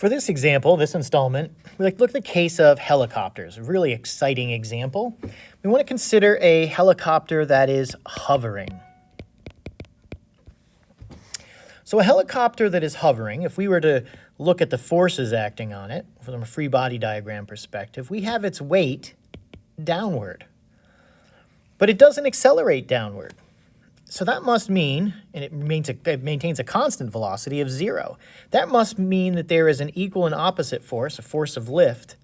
For this example, this installment, we look at the case of helicopters, a really exciting example. We want to consider a helicopter that is hovering. So a helicopter that is hovering, if we were to look at the forces acting on it from a free body diagram perspective, we have its weight downward, but it doesn't accelerate downward. So that must mean, and it maintains a constant velocity of 0. That must mean that there is an equal and opposite force, a force of lift,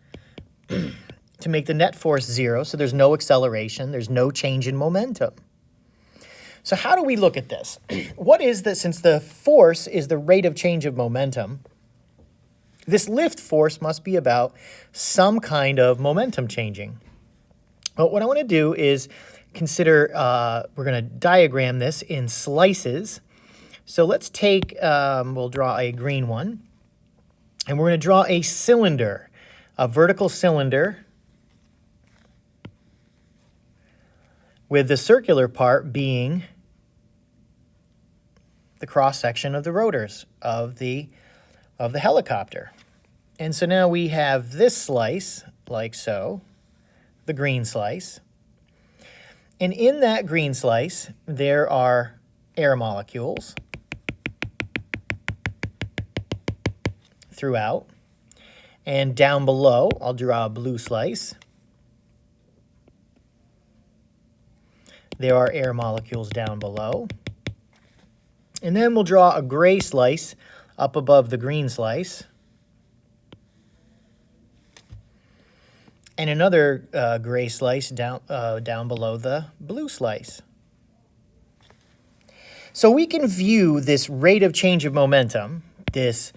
to make the net force 0, so there's no acceleration, there's no change in momentum. So how do we look at this? What is this, since the force is the rate of change of momentum, this lift force must be about some kind of momentum changing. But what I want to do is consider, we're going to diagram this in slices. So let's take, we'll draw a green one, and we're going to draw a cylinder, a vertical cylinder, with the circular part being the cross-section of the rotors of the helicopter. And so now we have this slice, like so, the green slice. And in that green slice, there are air molecules throughout. And down below, I'll draw a blue slice. There are air molecules down below. And then we'll draw a gray slice up above the green slice. And another gray slice down below the blue slice. So we can view this rate of change of momentum, this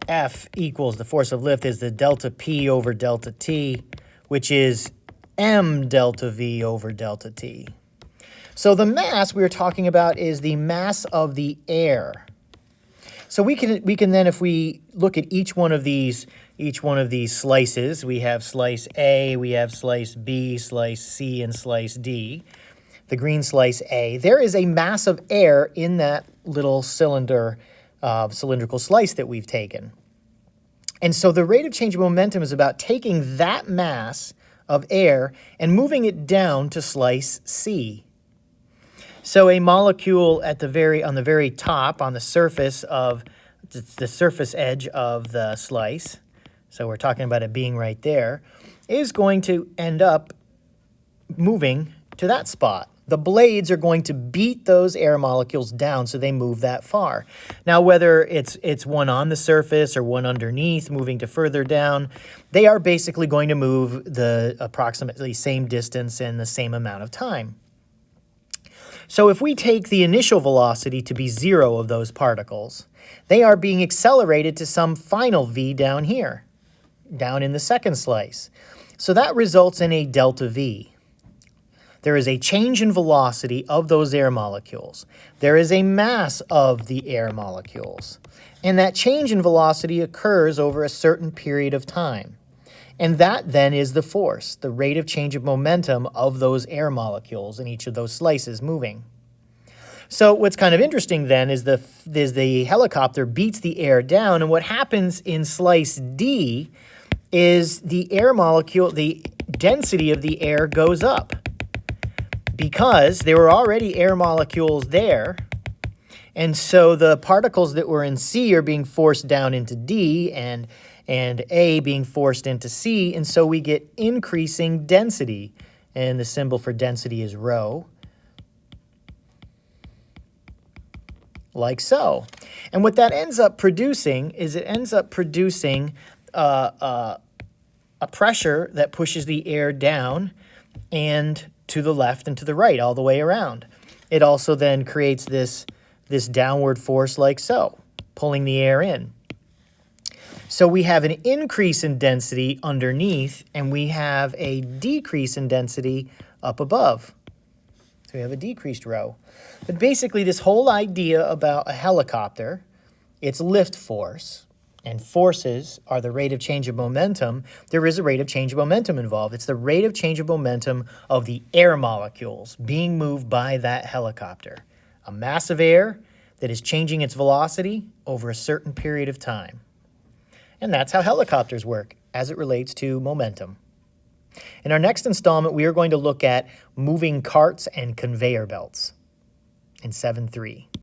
F equals the force of lift is the delta P over delta T, which is M delta V over delta T. So the mass we were talking about is the mass of the air. So we can then, if we look at each one of these slices, we have slice A, we have slice B, slice C, and slice D. The green slice A, there is a mass of air in that little cylindrical slice that we've taken. And so the rate of change of momentum is about taking that mass of air and moving it down to slice C. So a molecule on the very top, on the surface edge of the slice, so we're talking about it being right there, is going to end up moving to that spot. The blades are going to beat those air molecules down so they move that far. Now, whether it's one on the surface or one underneath moving to further down, they are basically going to move the approximately same distance in the same amount of time. So if we take the initial velocity to be 0 of those particles, they are being accelerated to some final v down here, down in the second slice. So that results in a delta v. There is a change in velocity of those air molecules. There is a mass of the air molecules. And that change in velocity occurs over a certain period of time. And that then is the force, the rate of change of momentum of those air molecules in each of those slices moving. So what's kind of interesting then is the helicopter beats the air down, and what happens in slice D is the air molecule, the density of the air goes up because there were already air molecules there. And so the particles that were in C are being forced down into D and A being forced into C, and so we get increasing density. And the symbol for density is rho, like so. And what that ends up producing is it ends up producing a pressure that pushes the air down and to the left and to the right all the way around. It also then creates this downward force like so, pulling the air in. So we have an increase in density underneath, and we have a decrease in density up above. So we have a decreased rho. But basically, this whole idea about a helicopter, its lift force, and forces are the rate of change of momentum. There is a rate of change of momentum involved. It's the rate of change of momentum of the air molecules being moved by that helicopter. A mass of air that is changing its velocity over a certain period of time. And that's how helicopters work as it relates to momentum. In our next installment, we are going to look at moving carts and conveyor belts in 7.3.